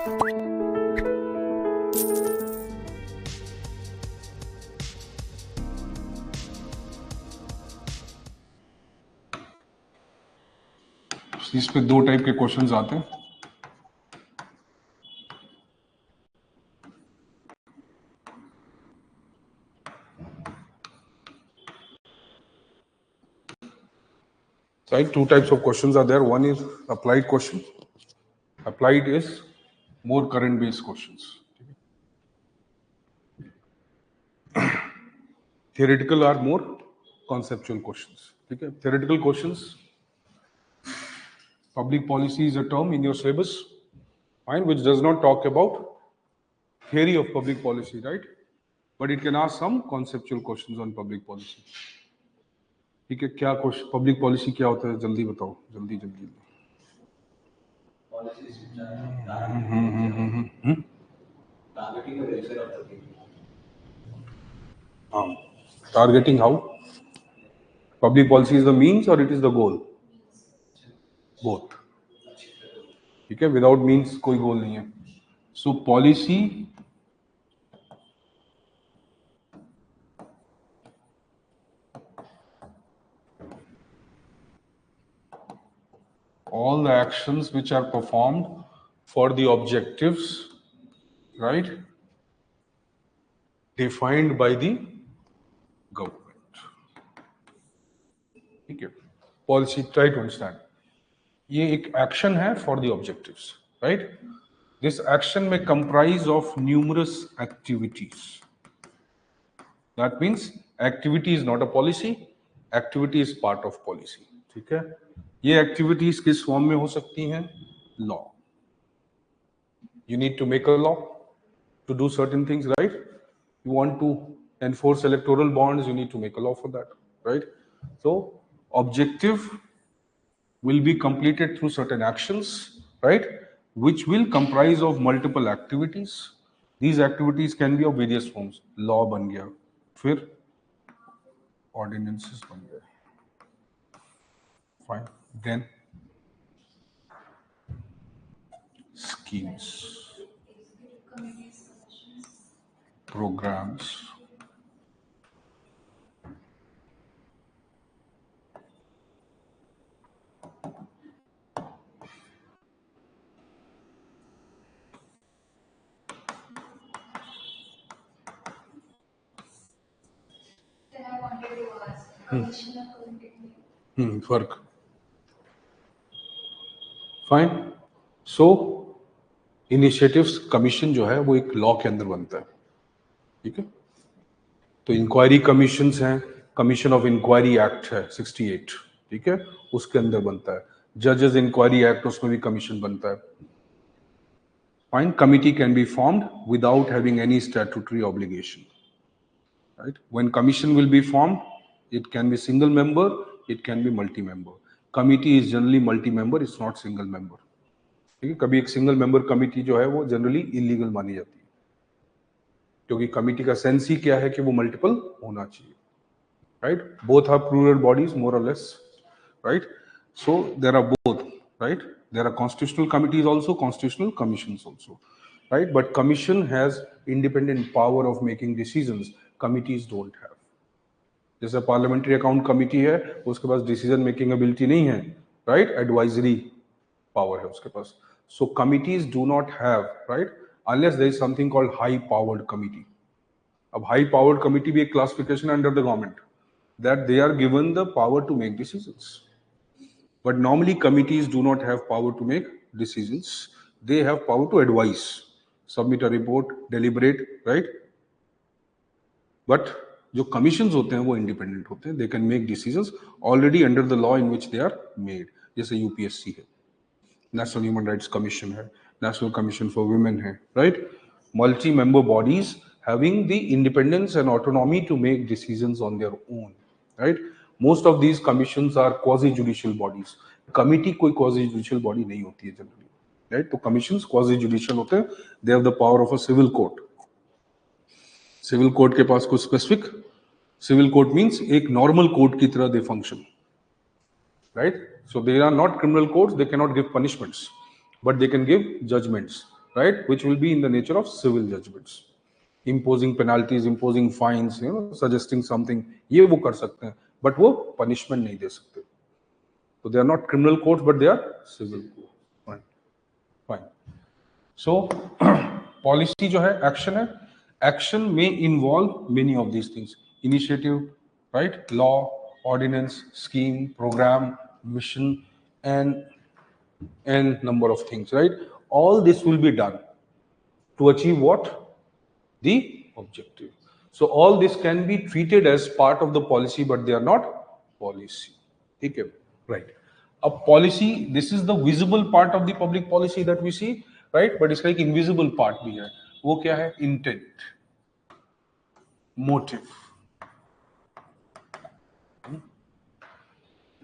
इस पे दो टाइप के क्वेश्चंस आते हैं। Right, two types of questions are there. One is applied question. Applied is more current based questions. Theoretical are more conceptual questions. ठीक है, theoretical questions. Public policy is a term in your syllabus, fine, which does not talk about theory of public policy, right? But it can ask some conceptual questions on public policy. ठीक है, क्या question, public policy क्या होता है, जल्दी बताओ, जल्दी जल्दी। Targeting how? Public policy is the means or it is the goal? Both. ठीक है, विदाउट मीन्स कोई गोल नहीं है। सो policy all the actions which are performed for the objectives, right, defined by the government. ठीक है, पॉलिसी, ट्राई टू अंडरस्टैंड, ये एक action है for the objectives, right? This action में comprise of numerous activities. That means activity is not a policy, activity is part of policy. ठीक है, ये activities किस फॉर्म में हो सकती हैं? Law. You need to make a law to do certain things, right? You want to enforce electoral bonds, you need to make a law for that, right? So objective will be completed through certain actions, right, which will comprise of multiple activities. These activities can be of various forms. Law ban gaya, फिर ordinances ban gaya, fine, then schemes, programs, फर्क, fine. सो initiatives commission जो है वो एक law के अंदर बनता है, ठीक है? तो इंक्वायरी कमीशंस हैं, कमीशन ऑफ इंक्वायरी एक्ट है 68, ठीक है, उसके अंदर बनता है। जजेस इंक्वायरी एक्ट, उसमें भी कमीशन बनता है। Fine, committee can be formed without having any statutory obligation, right? When commission will be formed, it can be single member, it can be multi member. Committee is generally multi member, it's not single member, ठीक है? कभी एक single member committee जो है वो generally illegal मानी जाती है, क्योंकि कमिटी का सेंस ही क्या है कि वो मल्टीपल होना चाहिए, right? Both are plural bodies, more or less, right? So there are both, right? There are constitutional committees also, constitutional commissions also, right? But commission has independent power of making decisions, committees don't have. जैसे parliamentary account committee है, उसके पास decision making ability नहीं है, right? Advisory power है उसके पास। So committees do not have, right, unless there is something called high powered committee. अब high powered committee भी एक classification under the government, that they are given the power to make decisions. But normally committees do not have power to make decisions. They have power to advise, submit a report, deliberate, right? But जो commissions होते हैं वो independent होते हैं. They can make decisions already under the law in which they are made. जैसे UPSC है, National Human Rights Commission है, National Commission for Women है, right? Multi-member bodies having the independence and autonomy to make decisions on their own. Right? Most of these commissions are quasi-judicial bodies. Committee कोई quasi-judicial body नहीं होती है generally, right? तो commissions quasi-judicial होते हैं. They have the power of a civil court. Civil court के पास कुछ specific. Civil court means एक normal court की तरह they function, right? So they are not criminal courts. They cannot give punishments, but they can give judgments. right, which will be in the nature of civil judgments, imposing penalties, imposing fines, suggesting something, ये वो कर सकते हैं, but वो punishment नहीं दे सकते. So they are not criminal courts, but they are civil courts. Fine, fine. So policy जो है action है. Action may involve many of these things: initiative, right, law, ordinance, scheme, program, mission, and number of things, right? All this will be done to achieve what? The objective. So all this can be treated as part of the policy, but they are not policy. Okay, right. A policy, this is the visible part of the public policy that we see, right? But it's like invisible part bhi hai. वो क्या है? Intent, motive,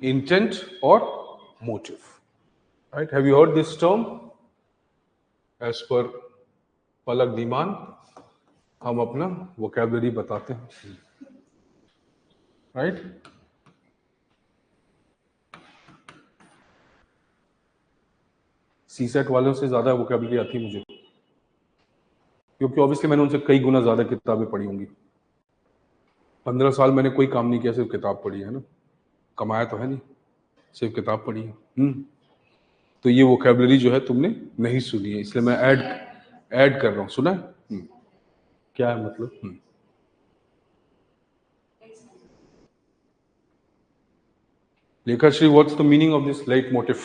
intent or motive, right? Have you heard this term? As per पलक धीमान हम अपना vocabulary बताते हैं, right? CSAT वालों से ज्यादा वोकैबुलरी आती है मुझे, क्योंकि ऑब्वियसली मैंने उनसे कई गुना ज्यादा किताबें पढ़ी होंगी. 15 साल मैंने कोई काम नहीं किया, सिर्फ किताब पढ़ी है ना, कमाया तो है नहीं, सिर्फ किताब पढ़ी है. तो ये वोकैबुलरी जो है तुमने नहीं सुनी है, इसलिए मैं ऐड कर रहा हूँ. सुना है? क्या है मतलब? Lekhashri, what's the meaning of this leitmotif?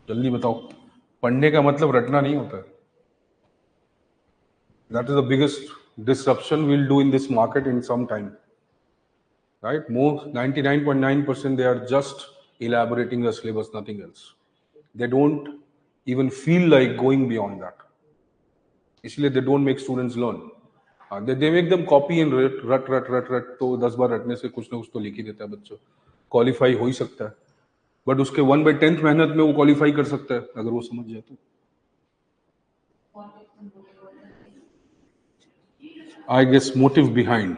जल्दी बताओ. पढ़ने का मतलब रटना नहीं होता है. That is the biggest disruption we'll do in this market in some time, right? More 99.9% they are just elaborating the syllabus, nothing else. They don't even feel like going beyond that. इसलिए they don't make students learn. They make them copy and रट. तो 10 बार रटने से कुछ ना कुछ तो लिख ही देता है बच्चों. क्वालिफाई हो ही सकता है, बट उसके 1/10 मेहनत में वो क्वालिफाई कर सकता है अगर वो समझ जाए तो. I guess motive behind.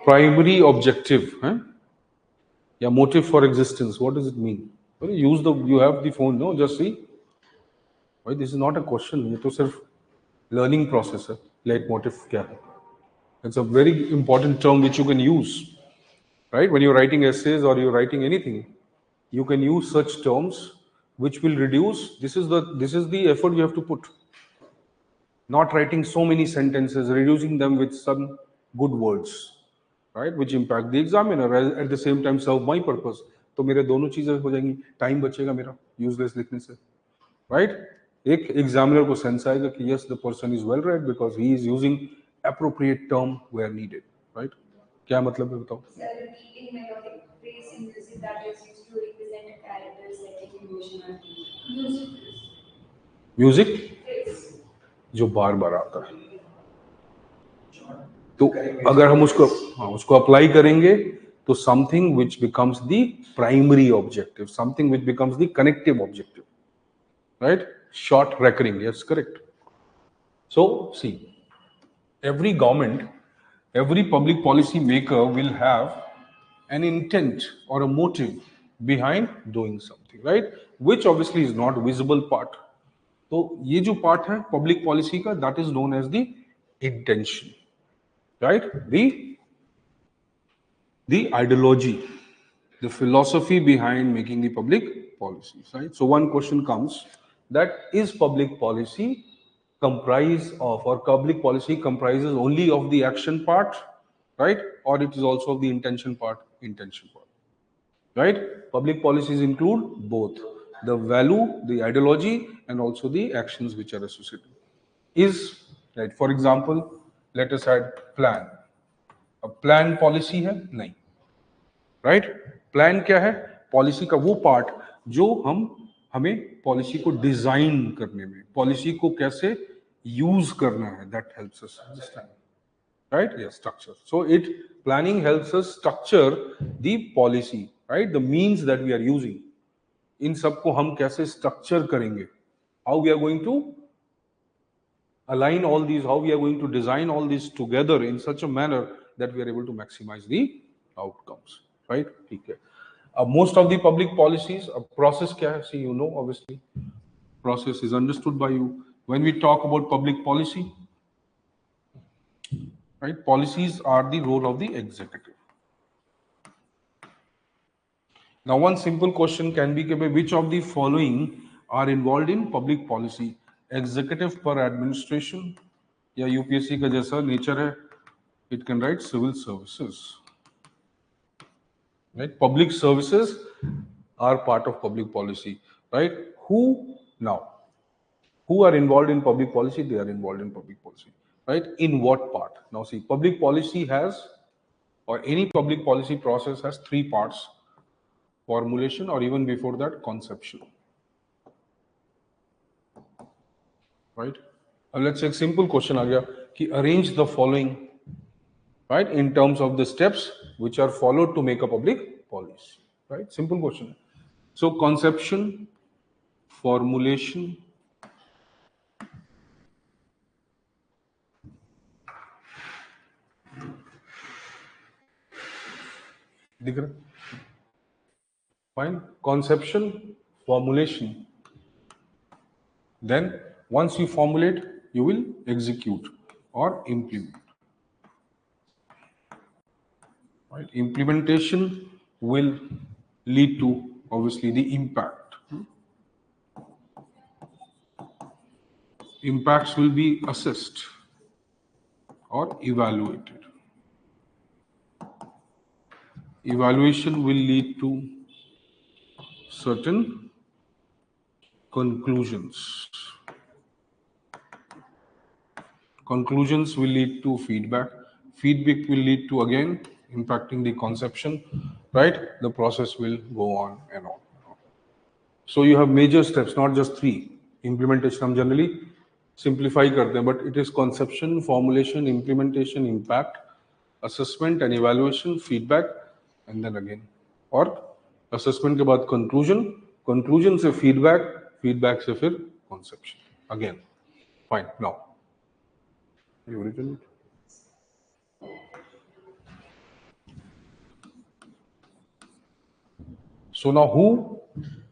Primary objective, huh? Yeah, motive for existence. What does it mean? Well, you have the phone, no? Just see. Why, this is not a question. ये तो सिर्फ learning process है. Leitmotiv क्या है? It's a very important term which you can use, right? When you're writing essays or you're writing anything, you can use such terms which will reduce. This is the effort you have to put. Not writing so many sentences, reducing them with some good words, right? Which impact the examiner, at the same time serve my purpose. तो मेरे दोनों चीजें हो जाएंगी, time बचेगा मेरा useless लिखने से, right? एक एग्जामिनर को सेंस आएगा कि yes, the person is well read because he is using appropriate term where needed, right? क्या मतलब है बताओ? म्यूजिक जो बार बार आता है, तो अगर हम उसको अप्लाई करेंगे तो something which becomes the primary objective, something which becomes the connective objective, right? Short recurring, yes, correct. So see, every government, every public policy maker will have an intent or a motive behind doing something, right? Which obviously is not visible part. तो ये जो part है public policy का, that is known as the intention, right? The ideology, the philosophy behind making the public policies, right? So one question comes that is public policy comprise of, or public policy comprises only of the action part, right? Or it is also of the intention part, right? Public policies include both the value, the ideology, and also the actions which are associated. Is, right? For example, let us add plan. A plan policy है? नहीं, right? Plan क्या है? Policy का वो part जो हमें policy को design करने में, पॉलिसी को कैसे यूज करना है, that helps us understand, right? Yes, structure. So planning helps us structure the policy, right? The means that we are using, इन सबको हम कैसे structure करेंगे, how we are going to align all these, how we are going to design all these together in such a manner that we are able to maximize the outcomes. Right, ठीक है. Most of the public policies, process क्या है? See, you know, obviously, process is understood by you. When we talk about public policy, right, policies are the role of the executive. Now, one simple question can be, which of the following are involved in public policy? Executive per administration, या UPSC का जैसा nature है, it can write civil services. Right, public services are part of public policy. Right, who are involved in public policy? They are involved in public policy. Right, in what part? Now see, public policy has, or any public policy process has three parts: formulation, or even before that, conception. Right, let's say एक simple question आ गया कि arrange the following, right, in terms of the steps which are followed to make a public policy. Right, simple question. So conception, formulation, दिख रहा? Fine. Conception, formulation. Then once you formulate, you will execute or implement. Right? Implementation will lead to, obviously, the impact. Impacts will be assessed or evaluated. Evaluation will lead to certain conclusions. Conclusions will lead to feedback. Feedback will lead to, again, impacting the conception. Right? The process will go on and on. So you have major steps, not just three. Implementation हम generally simplify करते हैं, but it is conception, formulation, implementation, impact, assessment and evaluation, feedback, and then again, और assessment के बाद conclusion, conclusion से feedback, feedback से फिर conception. Again, fine. Now, you written it? So now who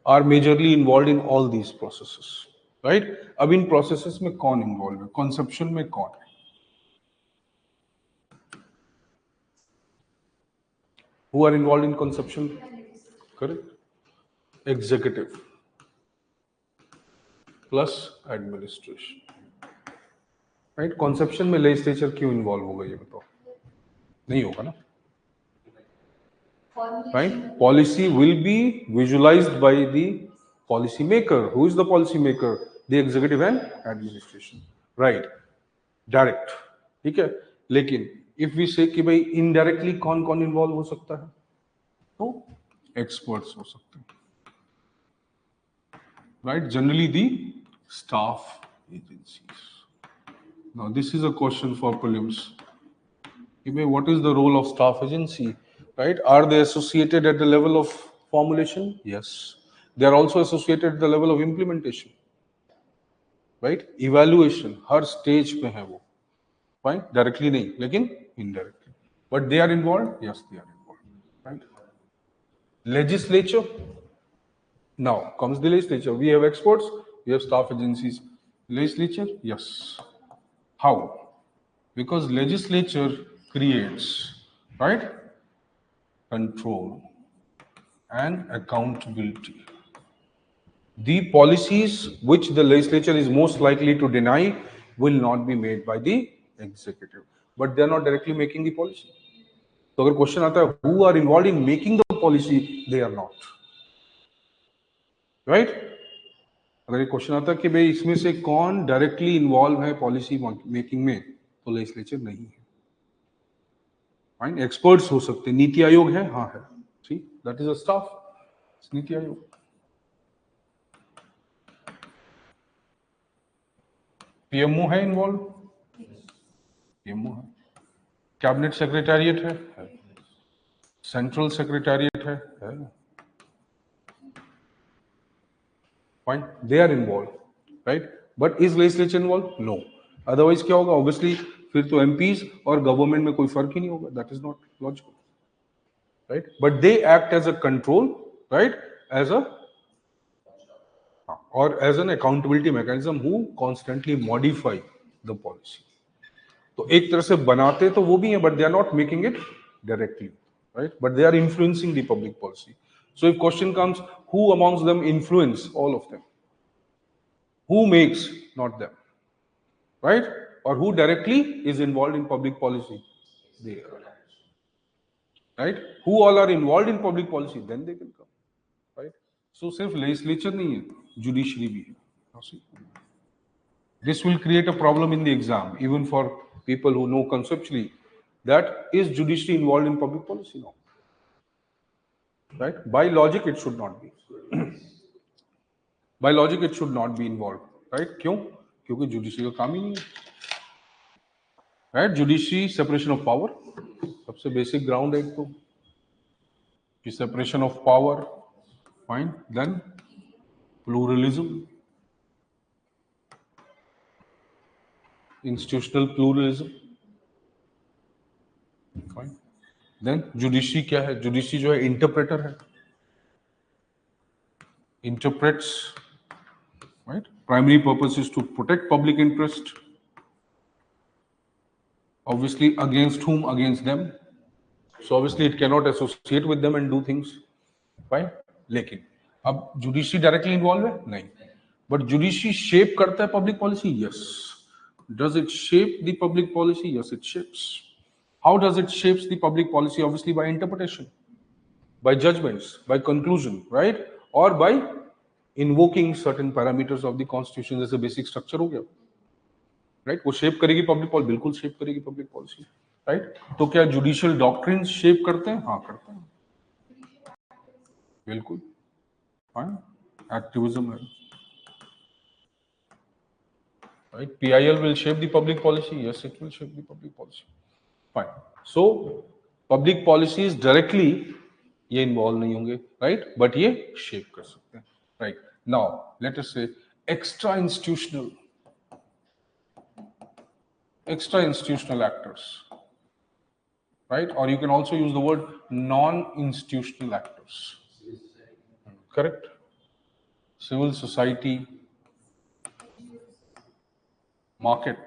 are majorly involved in all these processes? Right? अब इन processes में कौन involved है? Conception में कौन है? Who are involved in conception? Correct? Executive plus administration. Right? Conception में legislature क्यों involve होगा ये बताओ? नहीं होगा ना? Right? Policy will be visualized by the policy maker. Who is the policy maker? The executive and administration. Right? Direct. ठीक है? लेकिन if we say कि भाई indirectly कौन कौन involve हो सकता है? तो experts हो सकते हैं. Right? Generally the staff agencies. Now this is a question for prelims. What is the role of staff agency? Right? Are they associated at the level of formulation? Yes. They are also associated at the level of implementation. Right? Evaluation, her stage पे है वो. Fine? Directly नहीं, लेकिन indirectly. But they are involved? Yes, they are involved. Right? Legislature. Now comes the legislature. We have experts, we have staff agencies. Legislature? Yes. How? Because legislature creates, right, control and accountability. The policies which the legislature is most likely to deny will not be made by the executive, but they are not directly making the policy. So अगर question आता है who are involved in making the policy, they are not. Right? अगर ये question आता है कि भाई इसमें से कौन डायरेक्टली इन्वॉल्व है पॉलिसी मेकिंग में, तो लेजिस्लेचर नहीं है. फाइन, एक्सपर्ट्स हो सकते हैं. नीति आयोग है, हाँ है. सी, that is a staff. NITI Aayog. PMO है इन्वॉल्व? पीएमओ है. कैबिनेट सेक्रेटेरिएट है? सेंट्रल सेक्रेटेरिएट है? Fine, they are involved, right? But is legislature involved? No. Otherwise क्या होगा? Obviously फिर तो MPs और गवर्नमेंट में कोई फर्क ही नहीं होगा. That is not logical, right? But they act as a control, right? As a or as an accountability mechanism who constantly modify the policy. तो एक तरह से बनाते तो वो भी हैं, but they are not making it directly, right? But they are influencing the public policy. So if question comes, who amongst them influence all of them? Who makes, not them, right? Or who directly is involved in public policy? They are, right? Who all are involved in public policy? Then they can come, right? So सिर्फ legislature नहीं है, judiciary भी है. Now see, this will create a problem in the exam, even for people who know conceptually that is judiciary involved in public policy? No, right? By logic, it should not be. By logic, it should not be involved, right? क्यों? क्योंकि judiciary का काम ही नहीं है, right? Judiciary separation of power, सबसे basic ground है एक तो, कि separation of power, fine. Then pluralism, institutional pluralism, fine. Then judiciary क्या है? Judiciary जो है interpreter है, interprets, right? Primary purpose is to protect public interest. Obviously, against whom? Against them. So obviously it cannot associate with them and do things, fine. लेकिन अब judiciary directly involved है? नहीं. But judiciary shape करता है public policy? Yes. Does it shape the public policy? Yes, it shapes. How does it shapes the public policy? Obviously by interpretation, by judgments, by conclusion, right? Or by invoking certain parameters of the constitution, जैसे basic structure हो गया, right? वो shape करेगी public policy, बिल्कुल shape करेगी public policy, right? तो क्या judicial doctrines shape करते हैं? हाँ, करते हैं, बिल्कुल, fine. Activism है, right? PIL will shape the public policy. Yes, it will shape the public policy. Fine. So public policies directly ये involve नहीं होंगे, right? But ये shape कर सकते हैं, right? Now let us say extra institutional actors, right? Or you can also use the word non-institutional actors, correct? Civil society, market.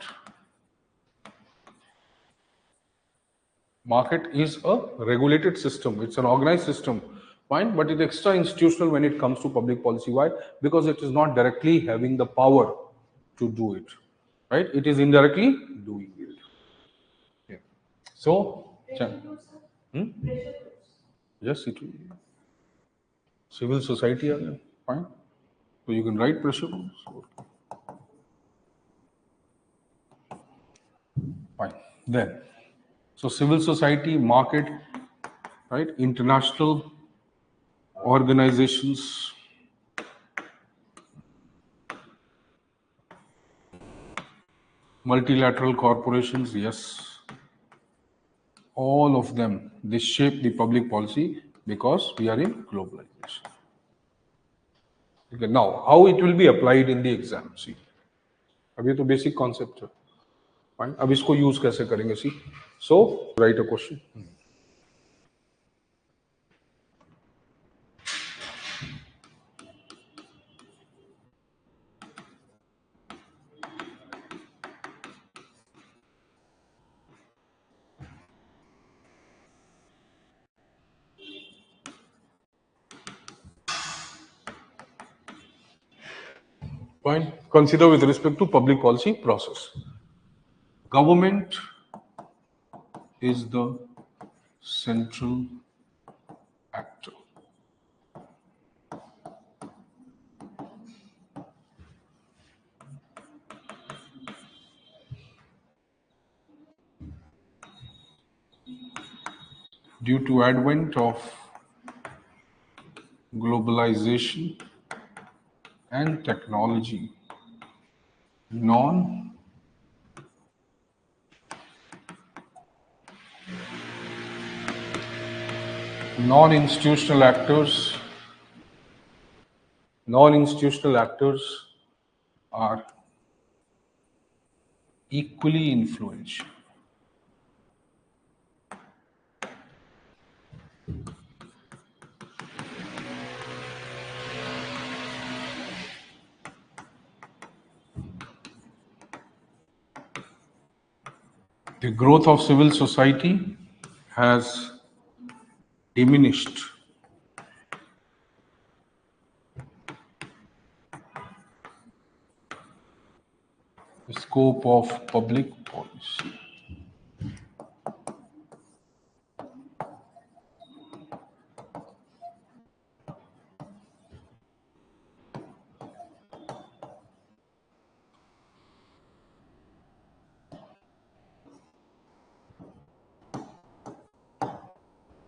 Market is a regulated system. It's an organized system, fine, but it's extra institutional when it comes to public policy. Why? Because it is not directly having the power to do it, right? It is indirectly doing it. Yeah. So, yes, it will. Civil society, fine. So you can write pressure groups. Fine. Then, so civil society, market, right? International organizations, multilateral corporations, yes. All of them, they shape the public policy because we are in globalization. Okay, now, how it will be applied in the exam? See, अब ये तो basic concept है. Fine. अब इसको use कैसे करेंगे? See, so write a question. Fine. Consider with respect to public policy process. Government is the central actor. Due to advent of globalization and technology, non-institutional actors are equally influential. The growth of civil society has diminished the scope of public policy.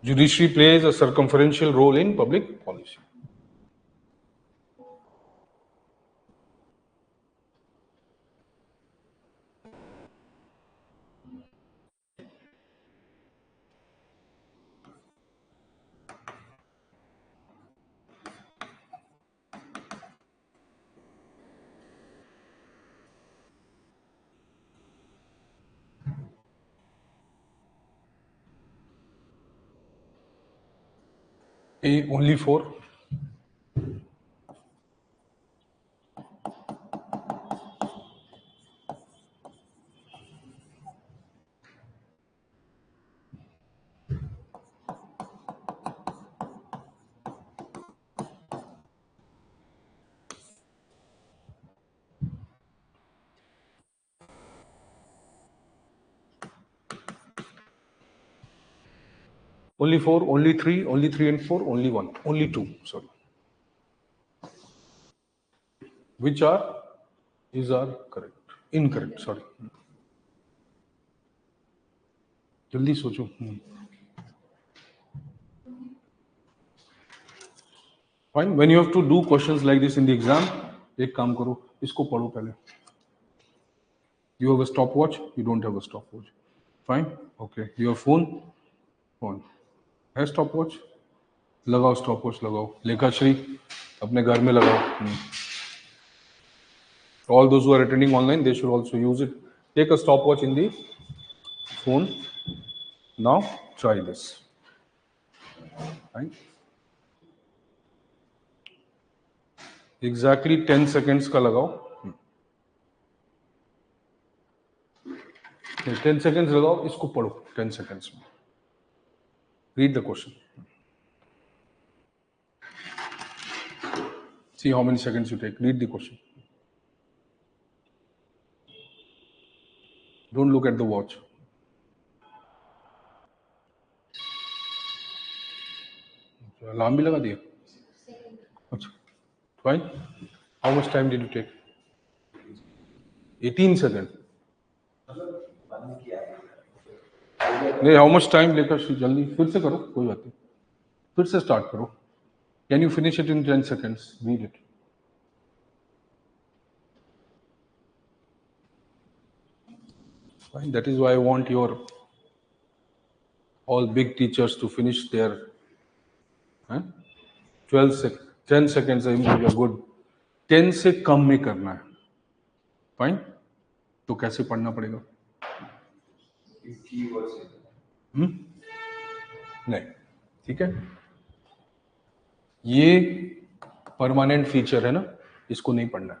Judiciary plays a circumferential role in public policy. A, only 4. Only 4, only 3, only 3 and 4, only 1, only 2, sorry. Which are, these are correct, incorrect, sorry. जल्दी सोचो. Fine. When you have to do questions like this in the exam, एक काम करो, इसको पढ़ो पहले. You have a stopwatch, you don't have a stopwatch. Fine. Okay. Your phone, phone. है stopwatch? लगाओ stopwatch लगाओ. लेखाश्री अपने घर में लगाओ. All those who are attending online, they should also use it. Take a stopwatch in the phone. Now try this. Right? Exactly 10 seconds का लगाओ. 10 seconds लगाओ, इसको पढ़ो 10 seconds में. Read the question. See how many seconds you take. Read the question. Don't look at the watch. Alarm भी लगा दिया. अच्छा. Fine. How much time did you take? 18 seconds. नहीं, how much time लेकर जल्दी फिर से करो, कोई बात नहीं. फिर से start करो. Can you finish it in 10 seconds? Read it. Fine. That is why I want your all big teachers to finish their 12 seconds. 10 seconds are good. 10 से कम में करना है. फाइन. तो कैसे पढ़ना पड़ेगा? नहीं, ठीक है. ये परमानेंट फीचर है ना, इसको नहीं पढ़ना है.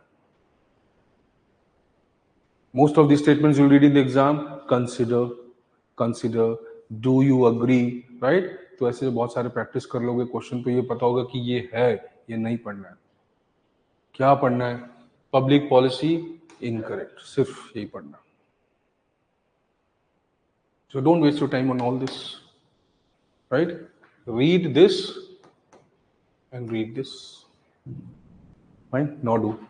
Most of the statements you read in the exam, consider, do you agree, right? तो ऐसे बहुत सारे प्रैक्टिस कर लोगे क्वेश्चन पे, ये पता होगा कि ये है, ये नहीं पढ़ना है. क्या पढ़ना है? पब्लिक पॉलिसी इनकरेक्ट, सिर्फ यही पढ़ना. So don't waste your time on all this, right? Read this and read this. Fine. Now do.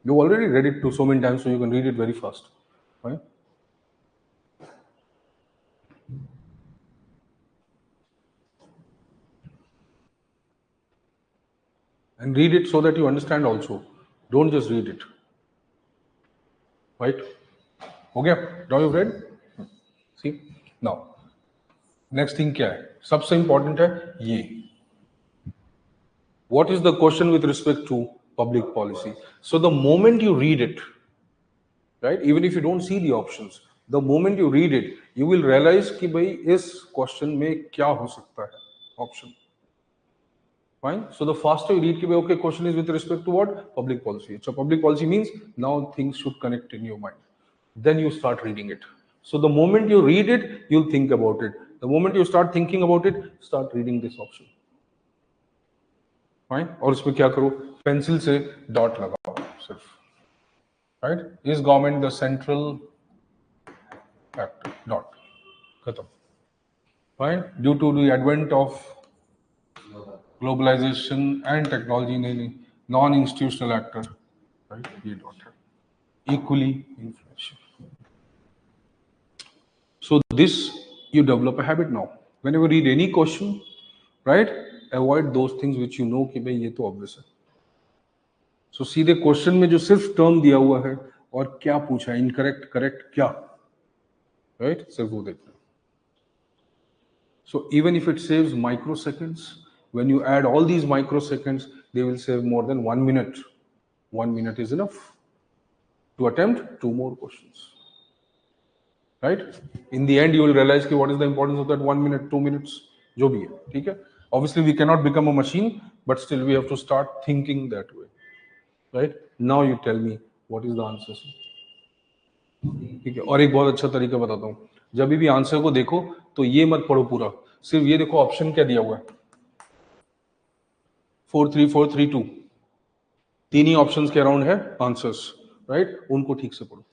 You already read it so many times, so you can read it very fast. Fine. And read it so that you understand also. Don't just read it. Right? Okay. Now you've read? See? Now, next thing क्या है? सबसे important है ये. What is the question with respect to public policy? So the moment you read it, right? Even if you don't see the options, the moment you read it, you will realize कि भाई इस question में क्या हो सकता है? Option. Fine. So the faster you read, okay, question is with respect to what? Public policy. So public policy means now things should connect in your mind. then you start reading it. So the moment you read it, you'll think about it. The moment you start thinking about it, start reading this option. Fine? और इसमें क्या करो, pencil से dot लगाओ सिर्फ. Right? Is government the central actor? Dot. खत्म. Fine? Due to the advent of globalization and technology, non-institutional actor, right? ये dot है. Equally influential. So this you develop a habit now. Whenever you read any question, right? Avoid those things which you know कि भाई ये तो obvious है. So सीधे question में जो सिर्फ टर्म दिया हुआ है और क्या पूछा है, इनकरेक्ट करेक्ट क्या, राइट, सिर्फ वो देखना. So even if it saves microseconds, when you add all these microseconds, they will save more than 1 minute. 1 minute is enough to attempt 2 more questions. Right? In the end, you will realize कि what is the importance of that 1 minute, 2 minutes, जो भी है, ठीक है? Obviously, we cannot become a machine, but still we have to start thinking that way. Right? Now you tell me what is the answer. ठीक है. और एक बहुत अच्छा तरीका बताता हूँ. जब भी आंसर को देखो तो ये मत पढ़ो पूरा, सिर्फ ये देखो ऑप्शन क्या दिया हुआ है. 4 3 4 3 2, तीन ही ऑप्शंस के अराउंड है आंसर्स, राइट? उनको ठीक से पढ़ो.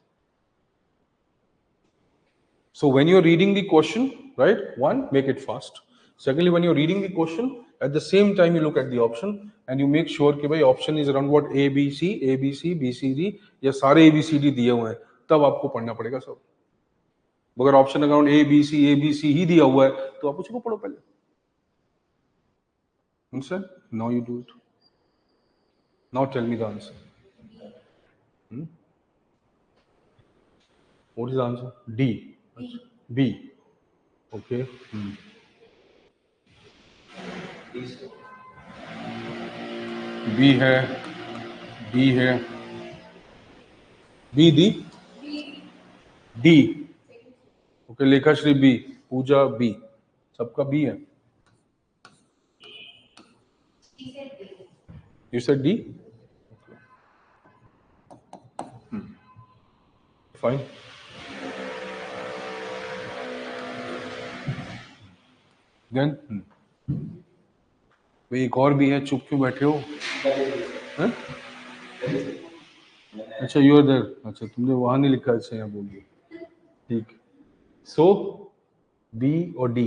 So when you're reading the question, right, one, make it fast. Secondly, when you're reading the question, at the same time you look at the option and you make sure कि भाई option is around what, A, B, C, A, B, C, B, C, D, या सारे A, B, C, D दिए हुए हैं, तब आपको पढ़ना पड़ेगा सब. अगर option around A, B, C, A, B, C ही दिया हुआ है तो आप उसको पढ़ो पहले. Understand? Now you do it. Now tell me the answer. What is the answer? D. B. Okay. B है, D है, B, D, D. Okay, लेखाश्री B, पूजा B, सबका B है. You said D? Okay. Fine. Then भाई एक और भी है, चुप क्यों बैठे हो? हैं? अच्छा, यू आर देयर. अच्छा, तुमने वहां नहीं लिखा, अच्छा यहाँ बोल दिया, ठीक. सो बी और डी,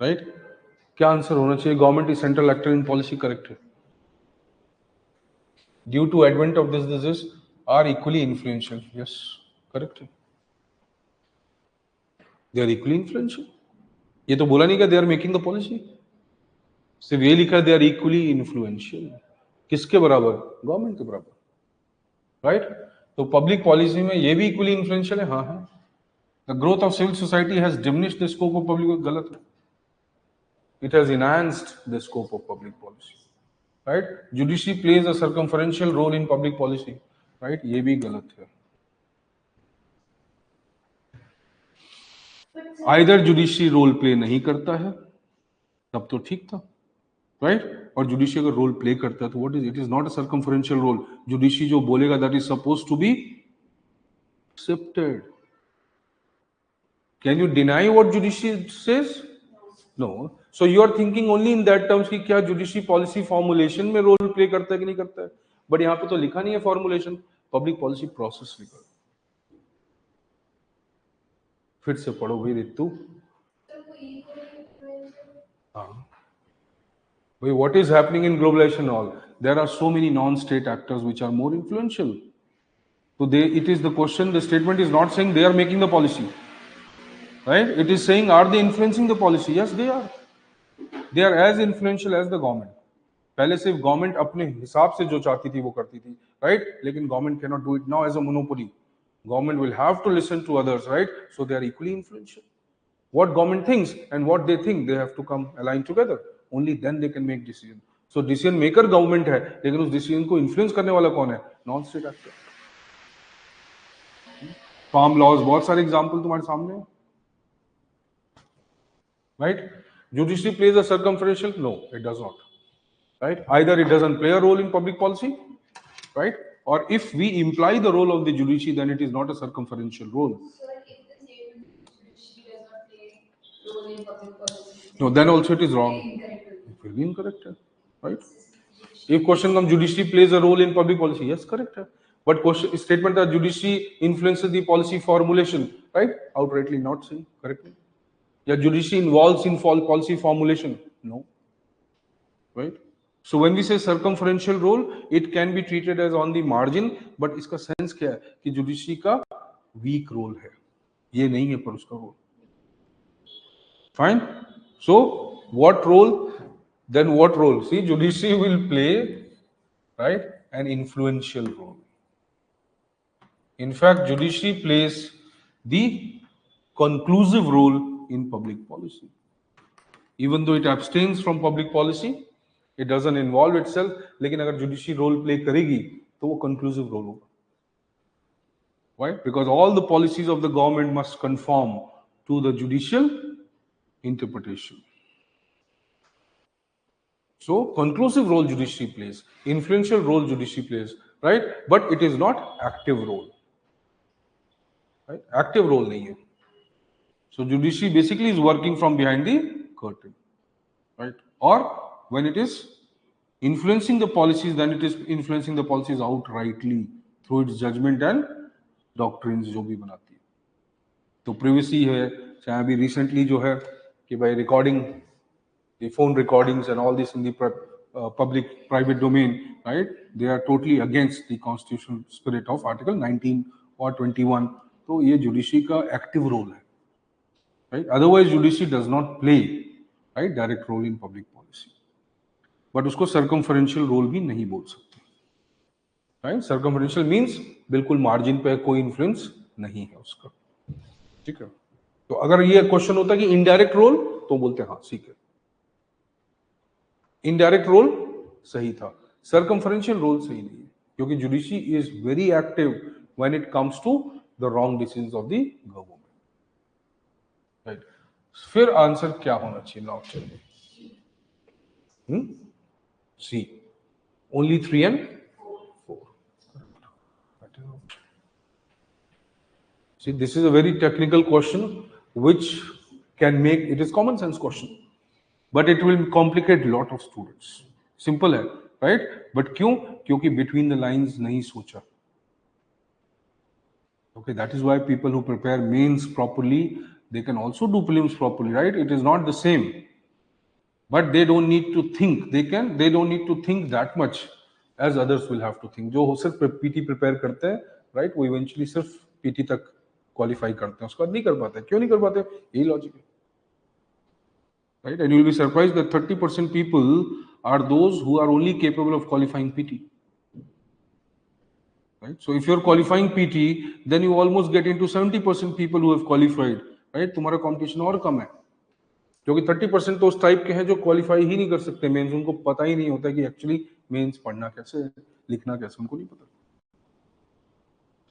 राइट? क्या आंसर होना चाहिए? Government is central actor in policy, correct है. Due to advent of this disease are equally influential, yes, correct है. They are equally influential. ये तो बोला नहीं कि they are making the policy, सिर्फ ये लिखा है दे आर इक्वली इन्फ्लुएंशियल. किसके बराबर? गवर्नमेंट के बराबर, राइट? तो पब्लिक पॉलिसी में ये भी इक्वली इन्फ्लुएंशियल है. हाँ है. The growth of civil society has diminished the scope of public, गलत है. It has enhanced the scope of public policy, right? Judiciary plays a circumferential role in public policy, right? ये भी गलत है. Either judiciary role play नहीं करता है तब तो ठीक था, राइट? और जुडिशरी अगर रोल प्ले करता है तो what is it? Is not a circumferential role. Judiciary जो बोलेगा that is supposed to be accepted. Can you deny what judiciary says? No. So you are thinking only in that terms कि क्या judiciary policy formulation में role play करता है कि नहीं करता है, बट यहां पे तो लिखा नहीं है फॉर्मुलेशन, पब्लिक पॉलिसी प्रोसेस लिखा है. फिर से पढ़ो भाई रितु. हाँ भाई, what is happening in globalization all? There are so many non-state actors which are more influential. So it is the question, the statement is not saying they are making the policy, right? It is saying, are they influencing the policy? Yes, they are. They are as influential as the government. पहले सिर्फ government अपने हिसाब से जो चाहती थी वो करती थी, right? लेकिन government cannot do it now as a monopoly. Government will have to listen to others, right? So they are equally influential. What government thinks and what they think, they have to come align together. Only then they can make decision. So decision maker government है, लेकिन उस decision को influence करने वाला कौन है? Non state actor. Farm laws, बहुत सारे example तुम्हारे सामने हैं, right? Judiciary plays a circumferential? No, it does not, right? Either it doesn't play a role in public policy, right? or if we imply the role of the judiciary, then it is not a circumferential role. So if the statement judiciary does not play role in public policy, No, then also it is wrong. incorrect. It will be incorrect, right? If question comes, judiciary plays a role in public policy, yes, correct. But question statement that judiciary influences the policy formulation, right? Outrightly not saying correctly. Yeah, judiciary involves in policy formulation, no, right? So when we say circumferential role, it can be treated as on the margin, but इसका sense क्या है कि judiciary का weak role है, ये नहीं है पर उसका role. Fine. So what role? Then what role? See, judiciary will play, right, an influential role. In fact, judiciary plays the conclusive role in public policy. Even though it abstains from public policy, it doesn't involve itself. लेकिन अगर judiciary role play करेगी तो वो conclusive role होगा. Why? Because all the policies of the government must conform to the judicial interpretation. So conclusive role judiciary plays, influential role judiciary plays, right? But it is not active role, right? Active role नहीं है. So judiciary basically is working from behind the curtain, right? Or when it is influencing the policies, then it is influencing the policies outrightly through its judgment and doctrines जो भी बनाती है. तो privacy है, चाहे अभी recently जो है कि भाई recording, the phone recordings and all this in the public private domain, right? They are totally against the constitutional spirit of Article 19 or 21. तो ये judiciary का active role है, right? Otherwise judiciary does not play, right, direct role in public policy. But उसको circumferential role भी नहीं बोल सकते, right? Circumferential means बिल्कुल margin पे कोई influence नहीं है उसका, ठीक है? तो अगर ये क्वेश्चन होता कि indirect role, तो बोलते हाँ ठीक है, indirect role सही था, circumferential role सही नहीं है, क्योंकि judiciary is very active when it comes to the wrong decisions of the government, right? फिर आंसर क्या होना चाहिए नाउ? चलिए, C. Only 3 and 4. See, this is a very technical question which can make it is common sense question, but it will complicate lot of students. Simple है, right? But क्यों? क्योंकि between the lines नहीं सोचा. Okay, that is why people who prepare mains properly, they can also do prelims properly, right? It is not the same, but they don't need to think. They don't need to think that much as others will have to think. जो सिर्फ PT prepare करते हैं, right? वो eventually सिर्फ PT तक qualify करते हैं, उसके बाद नहीं कर पाते. क्यों नहीं कर पाते? यही logic है, right? And you will be surprised that 30% people are those who are only capable of qualifying PT. Right? So if you're qualifying PT, then you almost get into 70% people who have qualified, right? तुम्हारा competition और कम है, क्योंकि 30% तो उस type के हैं जो qualify ही नहीं कर सकते मेंस, उनको पता ही नहीं होता कि एक्चुअली मेंस पढ़ना कैसे, लिखना कैसे, उनको नहीं पता.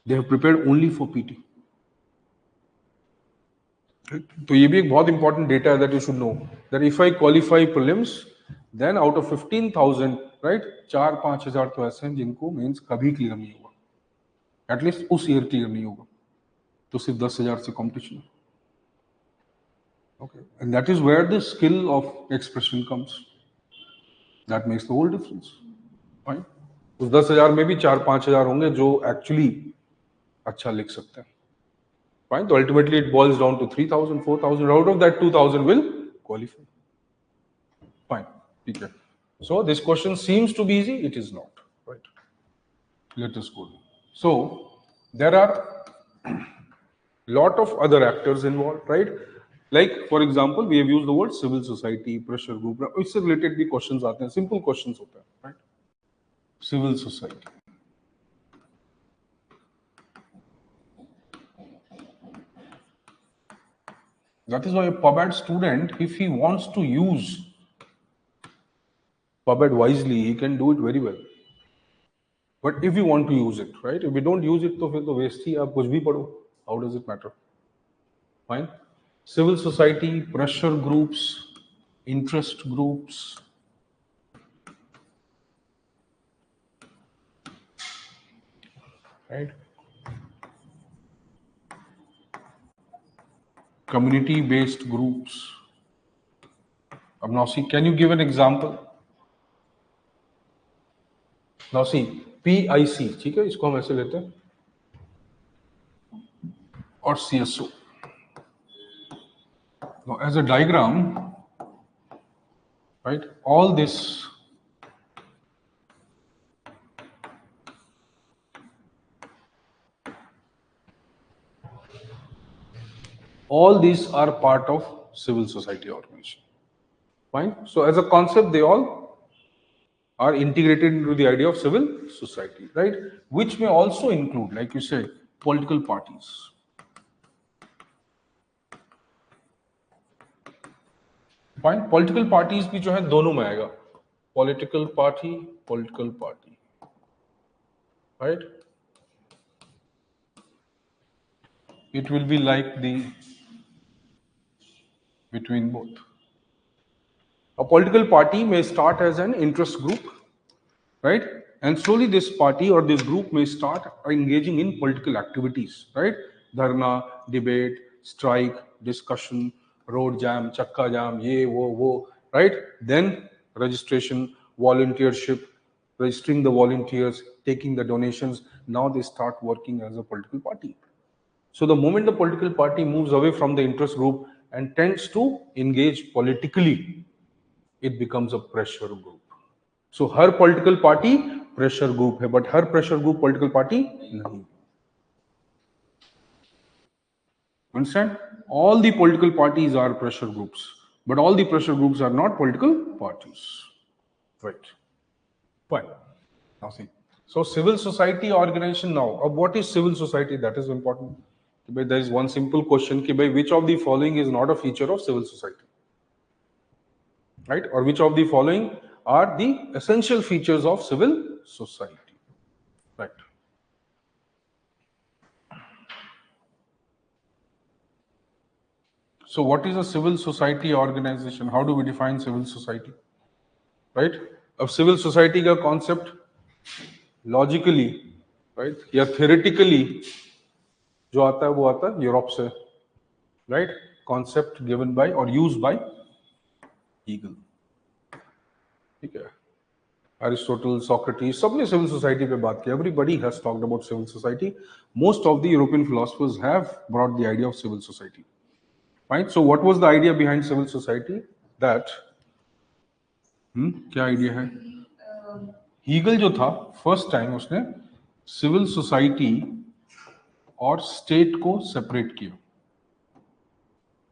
They have prepared only for PT. तो ये भी एक बहुत इंपॉर्टेंट डेटा है that you should know that if I qualify prelims, then out of 15,000, right, 4-5 हजार तो ऐसे हैं जिनको मेंस कभी क्लियर नहीं होगा, एटलीस्ट उस ईयर क्लियर नहीं होगा, तो सिर्फ 10,000 से कॉम्पिटिशन है. Okay, and that is where the skill of expression comes. That makes the whole difference. Fine. उस 10,000 में भी 4-5 हजार होंगे जो एक्चुअली अच्छा लिख सकते हैं. Fine. So ultimately it boils down to 3,000, 4,000. Out of that, 2,000 will qualify. Fine. Okay. So this question seems to be easy. It is not. Right. Let us go. So there are lot of other actors involved, right? Like for example, we have used the word civil society, pressure group. इससे related भी questions आते हैं. Simple questions होते हैं, right? Civil society. That is why a PubAd student, if he wants to use PubAd wisely, he can do it very well. But if you want to use it, right? If we don't use it, तो फिर तो waste ही, आप कुछ भी पढ़ो. How does it matter? Fine. Civil society, pressure groups, interest groups. right? Community-based groups. अब now see, can you give an example? Now see, PIC, ठीक है, इसको हम ऐसे लेते हैं, और CSO. Now as a diagram, right, all these are part of civil society organization. Fine. So as a concept, they all are integrated into the idea of civil society, right? Which may also include, like you say, political parties. Fine. Political parties भी जो है दोनों में आएगा. Political party, right? It will be like the between both. A political party may start as an interest group, right? And slowly this party or this group may start engaging in political activities, right? Dharna, debate, strike, discussion, road jam, chakka jam, ye, wo, right? Then registration, volunteership, registering the volunteers, taking the donations. Now they start working as a political party. So the moment the political party moves away from the interest group and tends to engage politically, it becomes a pressure group. So her political party pressure group है, but her pressure group political party नहीं. Understand? All the political parties are pressure groups, but all the pressure groups are not political parties. Right. Fine. Now see. So civil society organization now. What is civil society? That is important. There is one simple question: which of the following is not a feature of civil society? Right? Or which of the following are the essential features of civil society? Right. So what is a civil society organization? How do we define civil society? Right? A civil society का concept logically, right, या theoretically जो आता है वो आता है Europe से, right? Concept given by or used by Hegel. ठीक है? Aristotle, Socrates, सबने civil society पे बात की. Everybody has talked about civil society. Most of the European philosophers have brought the idea of civil society. Right? So what was the idea behind civil society? That क्या idea है? Hegel जो था first time उसने civil society और state को separate किया,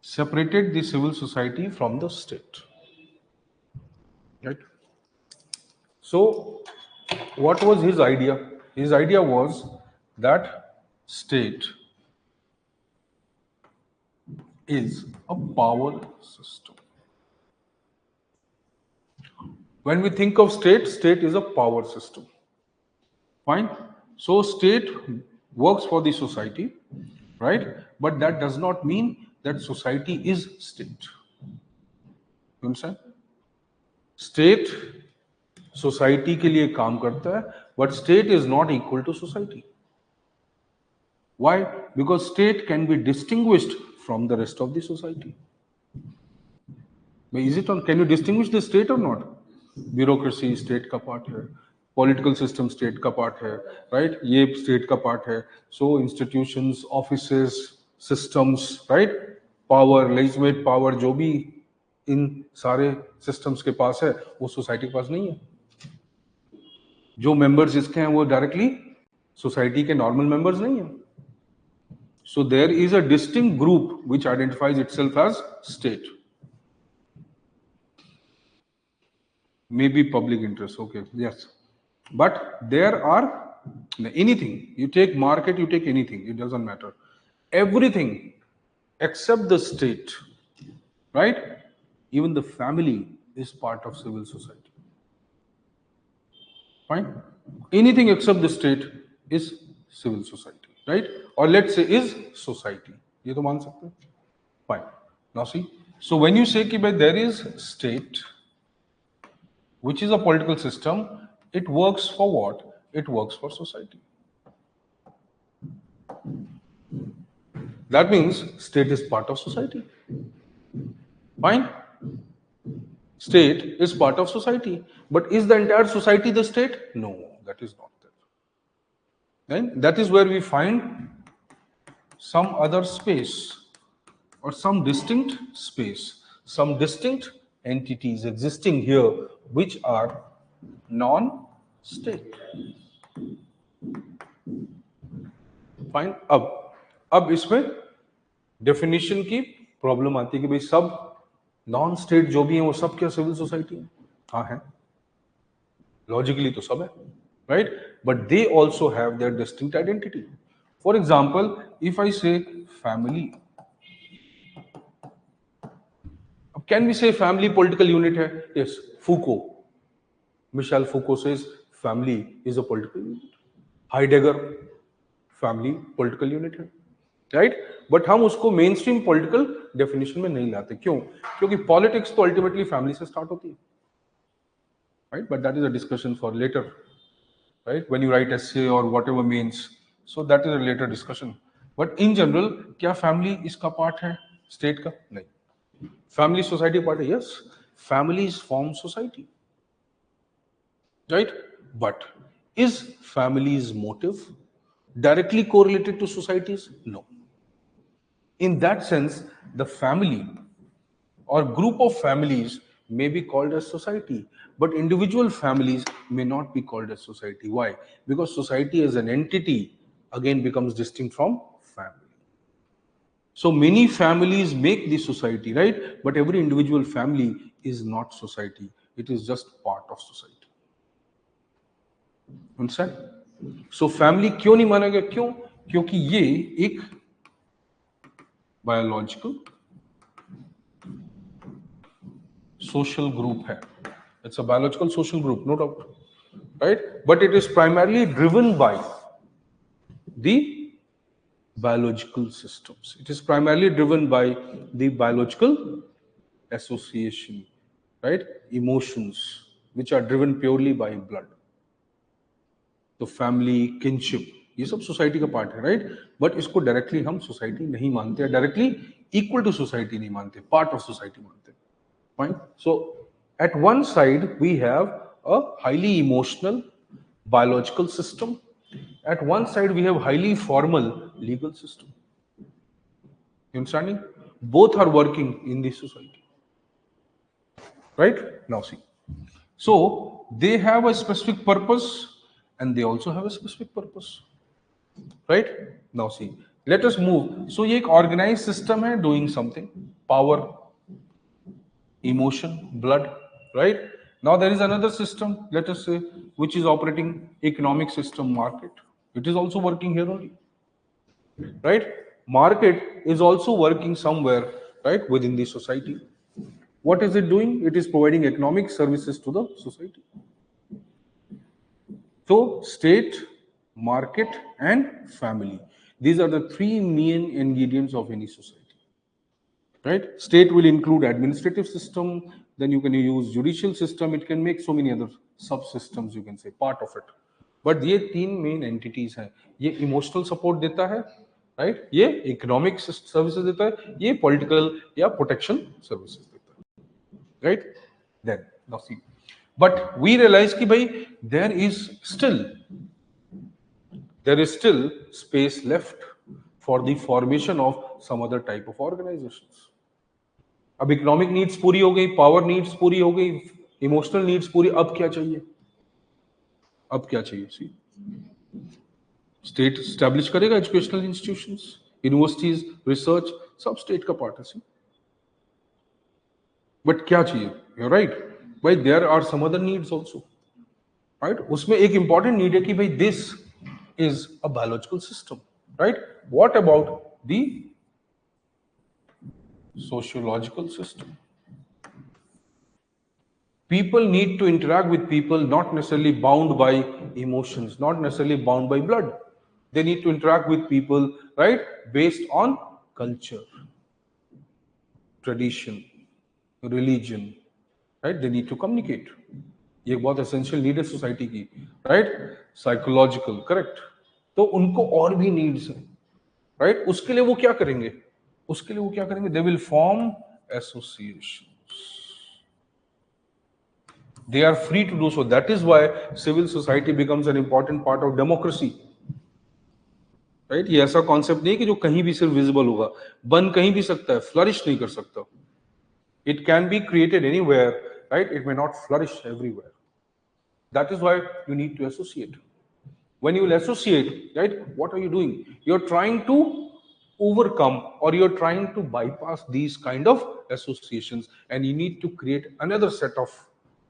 separated the civil society from the state, right? So what was his idea? His idea was that state is a power system. When we think of state, state is a power system. Fine. So state works for the society, right? But that does not mean that society is state. You understand? State society के लिए काम करता है, but state is not equal to society. Why? Because state can be distinguished from the rest of the society. Is it on? Can you distinguish the state or not? Bureaucracy state का part है, political system state का part है, right? ये state का part है. So institutions, offices, systems, right? Power, legitimate power जो भी इन सारे systems के पास है, वो society के पास नहीं है. जो members इसके हैं वो directly society के normal members नहीं है. So there is a distinct group which identifies itself as state. Maybe public interest, okay, yes. But there are anything, you take market, you take anything, it doesn't matter. Everything except the state, right? Even the family is part of civil society. Fine? Anything except the state is civil society, right? Or let's say is society. ये तो मान सकते हैं. Fine. Now see, so when you say कि भाई there is state, which is a political system, it works for what? It works for society. That means state is part of society. Fine. State is part of society, but is the entire society the state? No, that is not there. And that is where we find some other space or some distinct space, some distinct entities existing here which are non-state. Fine. अब इसमें definition की problem आती है कि भाई सब non state जो भी है वो सब क्या सिविल सोसाइटी है? हाँ है, लॉजिकली तो सब है, right, but they also have their distinct identity. For example, if I say family, अब can we say family political unit है? Yes, Foucault, Michel Foucault says family is a political unit. Heidegger, family political unit है, right, but हम उसको main stream political definition में नहीं लाते. क्यों? क्योंकि politics तो अल्टीमेटली फैमिली से स्टार्ट होती है, right, but that is a discussion for later, right, when you write essay और whatever means, so that is a later discussion. But in general क्या फैमिली इसका पार्ट है स्टेट का? नहीं. फैमिली सोसाइटी पार्ट है? Yes, families form society, right, but is family's motive directly correlated to societies? No. In that sense, the family or group of families may be called as society, but individual families may not be called as society. Why? Because society as an entity again becomes distinct from family. So many families make the society, right? But every individual family is not society. It is just part of society. Understand? So family क्यों नहीं माना गया? क्यों? क्योंकि ये एक biological social group है. It's a biological social group, no doubt, right? But it is primarily driven by the biological systems. It is primarily driven by the biological association, right? Emotions, which are driven purely by blood. तो family, kinship, ये सब society का part है, right, but इसको directly हम society नहीं मानते, directly equal to society नहीं मानते, पार्ट ऑफ सोसाइटी मानते. Fine. So at one side we have a highly emotional biological system. At one side we have highly formal legal system. You understanding? Both are working in the society, right? Now see, so they have a specific purpose and they also have a specific purpose, right? Now see, let us move. So ये एक organized system है doing something, power, emotion, blood, right? Now there is another system, let us say, which is operating economic system, market. It is also working here only, right? Market is also working somewhere, right, within the society. What is it doing? It is providing economic services to the society. So state, market and family, these are the three main ingredients of any society, right? State will include administrative system, then you can use judicial system, it can make so many other subsystems, you can say, part of it. But ये तीन main entities हैं. ये emotional support देता है, right, ये economic services देता है, ये पॉलिटिकल या प्रोटेक्शन सर्विसेज देता है, right. Then now see, but we realise कि भाई there is still space left for the formation of some other type of organisations. अब इकोनॉमिक नीड्स पूरी हो गई, पावर नीड्स पूरी हो गई, इमोशनल नीड्स पूरी, अब क्या चाहिए? अब क्या चाहिए? सी, स्टेट स्टैब्लिश करेगा एजुकेशनल इंस्टीट्यूशंस, यूनिवर्सिटीज, रिसर्च, सब स्टेट का पार्ट है. सी, बट क्या चाहिए? यू राइट, भाई there are some other needs also, right. उसमें एक इंपॉर्टेंट नीड है कि भाई this is a biological system, right. What about the sociological system? People need to interact with people, not necessarily bound by emotions, not necessarily bound by blood. They need to interact with people, right, based on culture, tradition, religion, right. They need to communicate. ये बहुत essential need है society की, right. Psychological, correct. तो उनको और भी needs हैं, right? उसके लिए वो क्या करेंगे? उसके लिए वो क्या करेंगे? They will form associations. They are free to do so. That is why civil society becomes an important part of democracy. Right? ये ऐसा कॉन्सेप्ट नहीं है कि जो कहीं भी सिर्फ विजिबल होगा, बन कहीं भी सकता है, फ्लरिश नहीं कर सकता. It can be created anywhere, right? It may not flourish everywhere. That is why you need to associate. When you will associate, right, what are you doing? You're trying to overcome, or you're trying to bypass these kind of associations, and you need to create another set of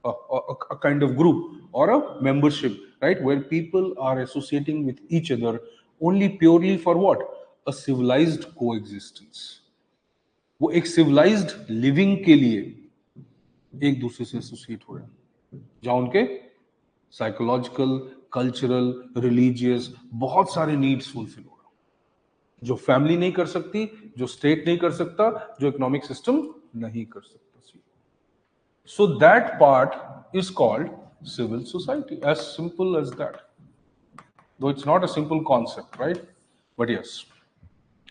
a kind of group or a membership, right, where people are associating with each other only purely for what? A civilized coexistence. वो एक civilised living के लिए एक दूसरे से associate हो रहे हैं, जहां उनके साइकोलॉजिकल, कल्चरल, रिलीजियस बहुत सारे नीड्स फुलफिल हो रहे हैं, जो फैमिली नहीं कर सकती, जो स्टेट नहीं कर सकता, जो इकोनॉमिक सिस्टम नहीं कर सकता. So that part is called civil society, as simple as that. Though it's not a simple concept, right? But yes,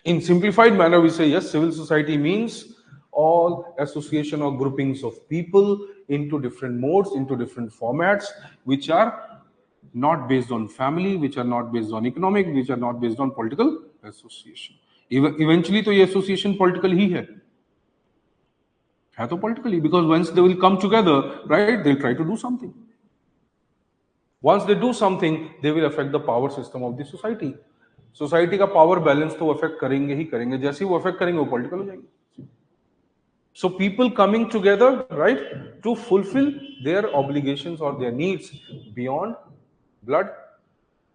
in simplified manner, we say yes, civil society means all association or groupings of people into different modes, into different formats, which are not based on family, which are not based on economic, which are not based on political association. Eventually, तो ये association political ही है तो politically, because once they will come together, right, they'll try to do something. Once they do something, they will affect the power system of the society. Society का power balance तो affect करेंगे ही करेंगे, जैसे ही वो affect करेंगे वो political हो जाएंगे. So people coming together, right, to fulfil their obligations और their needs beyond blood,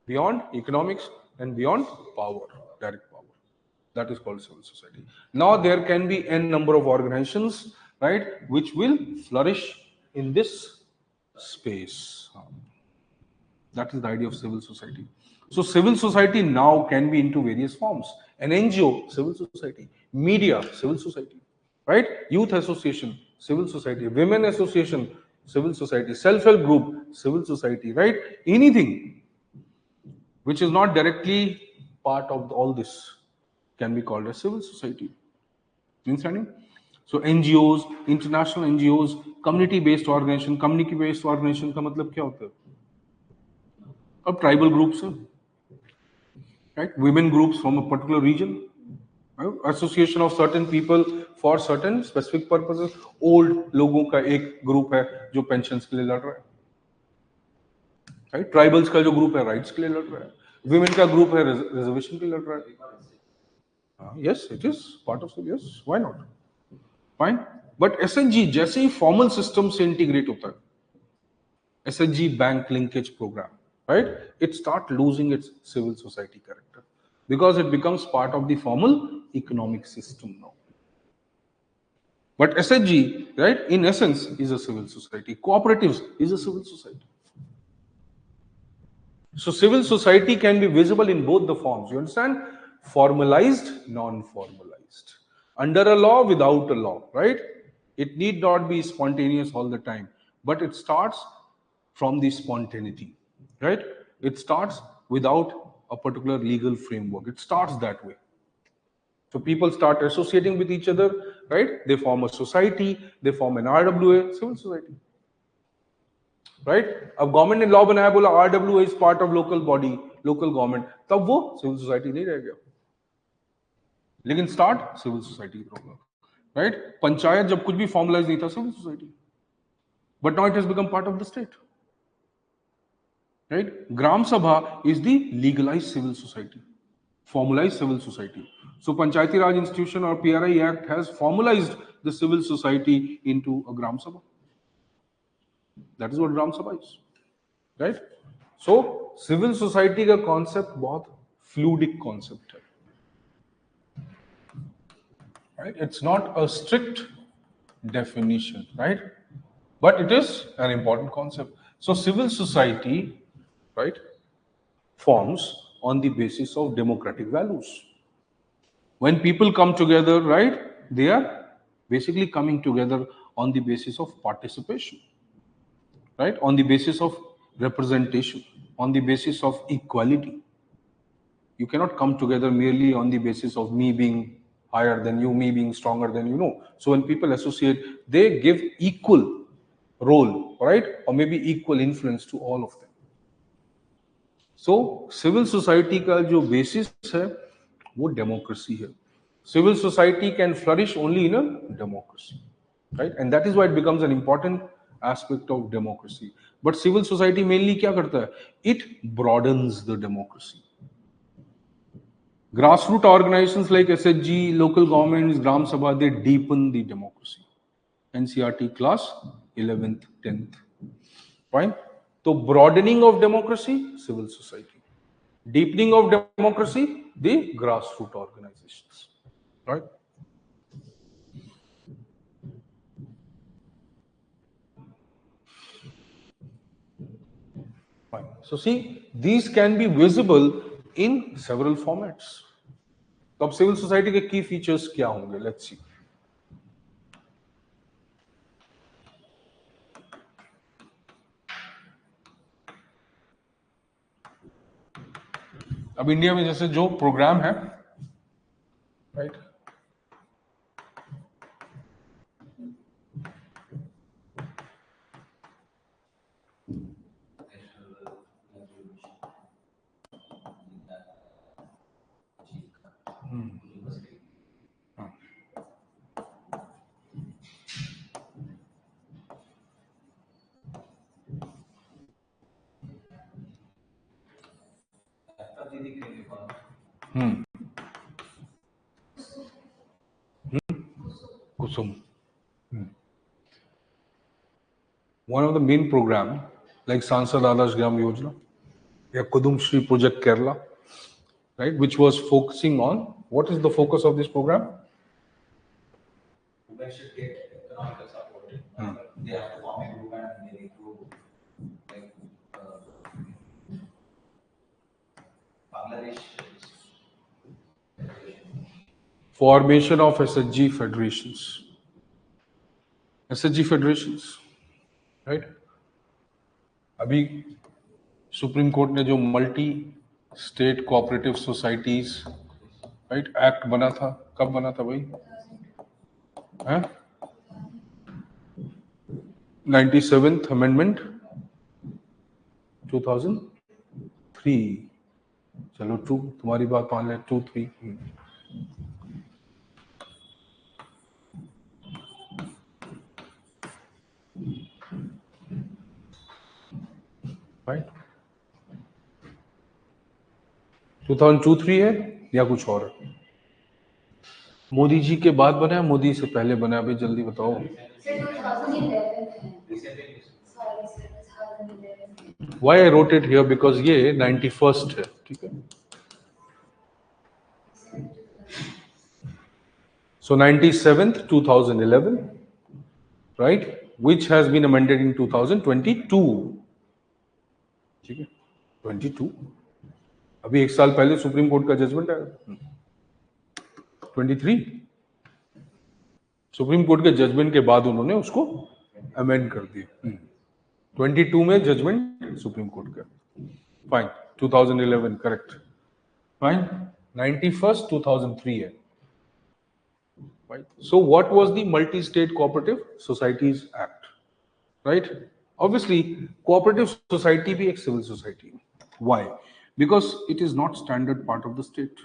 beyond economics and beyond power, direct power. That is called civil society. Now there can be n number of organizations, right, which will flourish in this space. That is the idea of civil society. So civil society now can be into various forms. An NGO, civil society. Media, civil society. Right? Youth association, civil society. Women association, civil society. Self-help group, civil society. Right? Anything which is not directly part of all this can be called a civil society. Understanding? So NGOs, international NGOs, community-based organization. Community-based organization का मतलब क्या होता है? अब tribal groups हैं, right? Women groups from a particular region, right? Association of certain people for certain specific purposes. Old लोगों का एक ग्रुप है जो पेंशन्स के लिए लड़ रहा है, right? ट्राइबल्स का जो ग्रुप है राइट्स के लिए लड़ रहा है. Women का ग्रुप है रिजर्वेशन के लिए लड़ रहा है. Yes, it is part of it. Yes, why not? Fine. But SHG जैसे ही फॉर्मल सिस्टम से इंटीग्रेट होता है, SHG bank linkage programme, right, it start losing its civil society character because it becomes part of the formal economic system now. But SHG, right, in essence is a civil society. Cooperatives is a civil society. So civil society can be visible in both the forms. You understand? Formalized, non-formalized. Under a law, without a law, right? It need not be spontaneous all the time, but it starts from the spontaneity, right? It starts without a particular legal framework. It starts that way. So people start associating with each other, right? They form a society, they form an RWA, civil society. Right? अब government ने law बनाया, बोला RWA is part of local body, local government, तब वो civil society नहीं रह गया, लेकिन स्टार्ट सिविल सोसाइटी होगा, राइट? पंचायत जब कुछ भी फॉर्मलाइज नहीं था, civil society, but now it has become part of the state, right? Gram Sabha is the legalized civil society, formalized civil society. So Panchayati Raj Institution or PRI Act has formalized the civil society into a Gram Sabha. That is what Gram Sabha is, right? So civil society का concept बहुत fluidic concept है, right? It's not a strict definition, right? But it is an important concept. So civil society, right, forms on the basis of democratic values. When people come together, right, they are basically coming together on the basis of participation, right, on the basis of representation, on the basis of equality. You cannot come together merely on the basis of me being higher than you, me being stronger than you. No. So when people associate, they give equal role, right? Or maybe equal influence to all of them. So civil society का जो basis है वो democracy है. Civil society can flourish only in a democracy, right? And that is why it becomes an important aspect of democracy. But civil society mainly क्या करता है? It broadens the democracy. Grassroots organizations like SHG, local governments, Gram Sabha, they deepen the democracy. NCRT class 11th, 10th. Fine. So broadening of democracy, civil society. Deepening of democracy, the grassroots organizations. Right? Fine. So see, these can be visible in several formats. तो अब civil society के की features क्या होंगे? Let's see. अब India में जैसे जो प्रोग्राम है, right, Kusum. One of the main program like Sansad Adarsh Gram Yojana, या Kudum Shri Project Kerala, right, which was focusing on, what is the focus of this program? Women should get economical support. They have to form a group and they need to like Bangladesh Formation of SHG federations. SHG federations, right? अभी supreme court ने जो multi state cooperative societies, right, act बना था, कब बना था भाई? 97th amendment 2003. चलो 2, तुम्हारी बात मान ले, 2, 3. राइट, 2002-3 है या कुछ और? मोदी जी के बाद बना है, मोदी से पहले बना है? भाई जल्दी बताओ. Why I wrote it here? Because ये 91st है, ठीक है? So 97th 2011, right, which has been amended in 2022. ठीक है, 22. अभी एक साल पहले सुप्रीम कोर्ट का जजमेंट आया. 23 सुप्रीम कोर्ट के जजमेंट के बाद उन्होंने उसको अमेंड कर दिया. 22 में जजमेंट सुप्रीम कोर्ट का. Fine, 2011 correct. फाइन, 91st 2003 है. Right. So what was the Multi-State Cooperative Societies Act? Right? Obviously, cooperative society भी एक civil society. Why? Because it is not standard part of the state.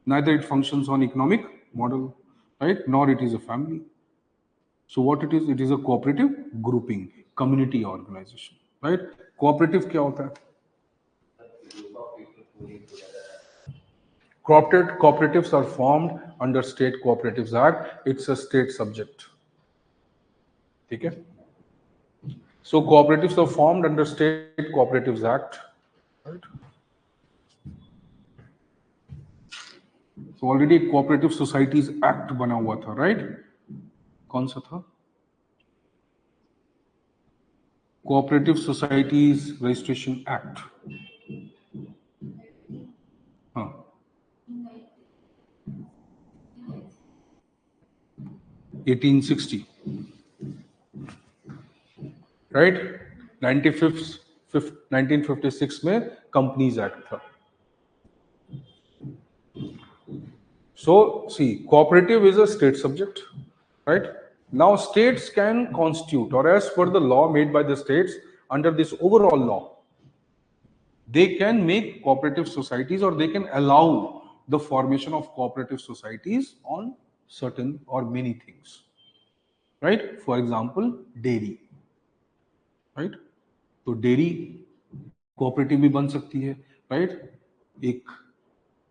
Neither it functions on economic model, right? Nor it is a family. So what it is a cooperative grouping, community organization, right? Cooperative क्या होता है? group of people pulling together. Cooperatives are formed under State Cooperatives Act. It's a state subject. ठीक है? So cooperatives are formed under State Cooperatives Act. Right? So already Cooperative Societies Act बना हुआ था, right? कौन सा था? Cooperative Societies Registration Act. हाँ. 1860, right? 1956 में कंपनीज एक्ट था. So see, cooperative is a state subject, right? Now states can constitute, or as per the law made by the states under this overall law, they can make cooperative societies, or they can allow the formation of cooperative societies on certain or many things, right? For example, dairy, right? तो dairy cooperative भी बन सकती है, right? एक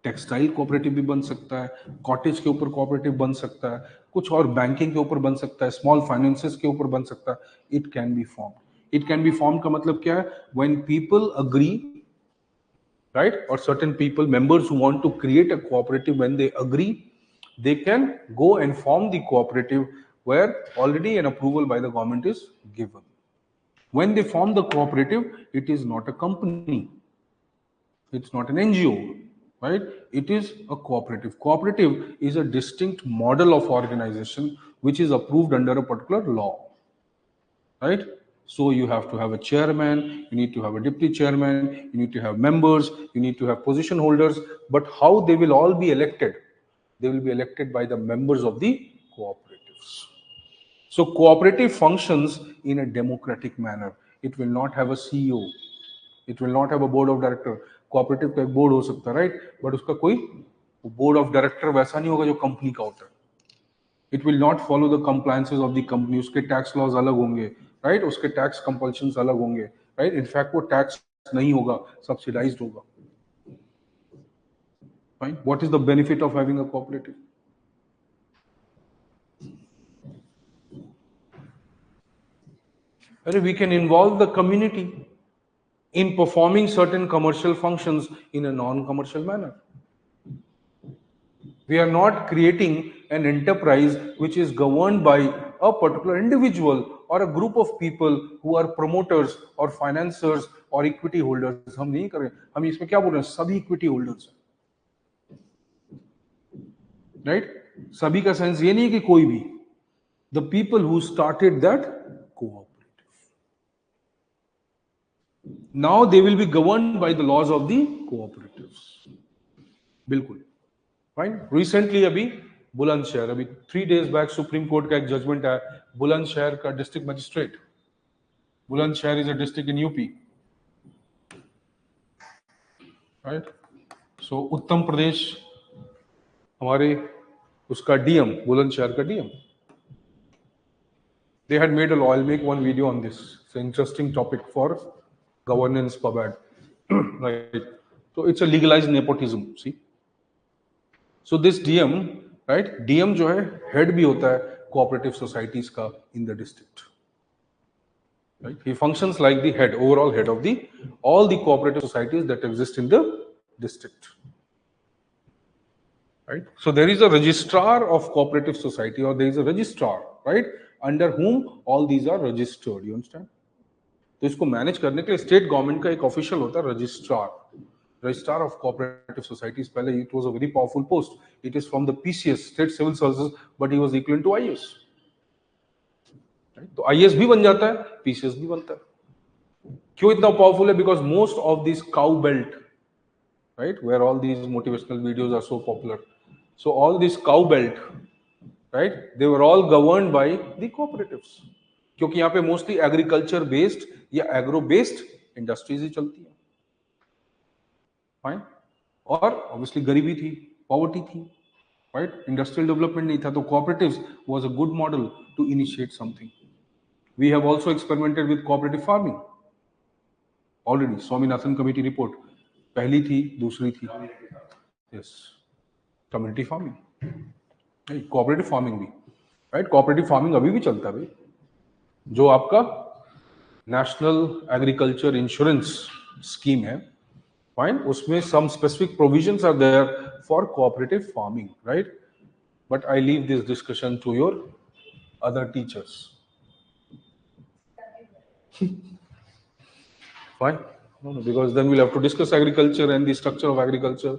textile cooperative भी बन सकता है, कॉटेज के ऊपर कोऑपरेटिव बन सकता है, कुछ और बैंकिंग के ऊपर बन सकता है, स्मॉल फाइनेंसेस के ऊपर बन सकता है. It can be form. It can be form का मतलब क्या है? When people agree, right, or certain people, members who want to create a cooperative, when they agree, they can go and form the cooperative where already an approval by the government is given. When they form the cooperative, it is not a company, it's not an NGO, right? It is a cooperative. Cooperative is a distinct model of organization which is approved under a particular law, right? So you have to have a chairman, you need to have a deputy chairman, you need to have members, you need to have position holders. But how they will all be elected? They will be elected by the members of the cooperatives. So cooperative functions in a democratic manner. It will not have a CEO. It will not have a board of director. Cooperative का एक board हो सकता है, right? But उसका कोई board of director वैसा नहीं होगा जो company का होता है. It will not follow the compliances of the company. उसके tax laws अलग होंगे, right? उसके tax compulsions अलग होंगे, right? In fact वो tax नहीं होगा, subsidized होगा. Fine. What is the benefit of having a cooperative? We can involve the community in performing certain commercial functions in a non-commercial manner. We are not creating an enterprise which is governed by a particular individual or a group of people who are promoters or financiers or equity holders. हम नहीं कर रहे, हम इसमें क्या बोल रहे हैं? सभी equity holders, right? सभी का सेंस ये नहीं कि कोई भी. The people who started that cooperative. Now they will be governed by the laws of the cooperatives. बिल्कुल. Fine. Recently अभी बुलंदशहर, अभी 3 days back सुप्रीम कोर्ट का एक जजमेंट है. बुलंदशहर का district magistrate, Bulandshahr is a district in UP, right? So Uttar Pradesh हमारे उसका DM, Bulandshahr का DM, they had made a law. I'll make one video on this. It's an interesting topic for governance pabad. Right? So it's a legalized nepotism. See, so this DM, right? DM जो है head भी होता है cooperative societies का in the district. Right? He functions like the head, overall head of the all the cooperative societies that exist in the district. Right? So there is a registrar of cooperative society, or there is a registrar, right, under whom all these are registered. You understand? तो इसको manage करने के लिए state government का एक official होता है registrar, registrar of cooperative societies. पहले it was a very powerful post. It is from the PCS, state civil services, but he was equal to IAS. तो आईएएस भी बन जाता है, पीसीएस भी बनता है. क्यों इतना पावरफुल है? Because most of this cow belt, right, where all these motivational videos are so popular, so all this cow belt, right, they were all governed by the cooperatives. क्योंकि यहाँ पे मोस्टली एग्रीकल्चर बेस्ड या agro based industries ही चलती है. Fine. और obviously गरीबी थी, poverty थी, राइट? इंडस्ट्रियल डेवलपमेंट नहीं था. तो cooperatives was a good model to initiate something. We have also experimented with cooperative farming already. Swaminathan committee report पहली थी, दूसरी थी. Yes, community farming, cooperative farming भी, राइट? कोऑपरेटिव फार्मिंग अभी भी चलता है भाई. जो आपका नेशनल एग्रीकल्चर इंश्योरेंस स्कीम है, फाइन, उसमें some specific provisions are there for cooperative farming, right? But I leave this discussion to your other teachers. Fine. No, because then we'll have to discuss agriculture and the structure of agriculture.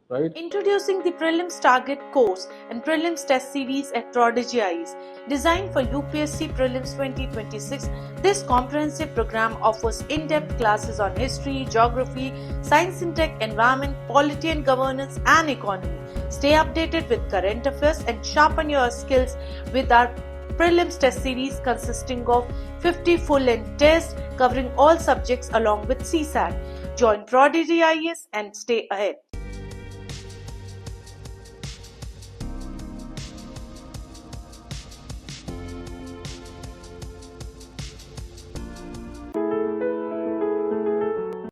right? Introducing the Prelims Target course and Prelims Test Series at Prodigy IAS. Designed for UPSC Prelims 2026, this comprehensive program offers in-depth classes on history, geography, science and tech, environment, polity and governance, and economy. Stay updated with current affairs and sharpen your skills with our Prelims Test Series consisting of 50 full-length tests covering all subjects along with CSAT. Join Prodigy IAS and stay ahead.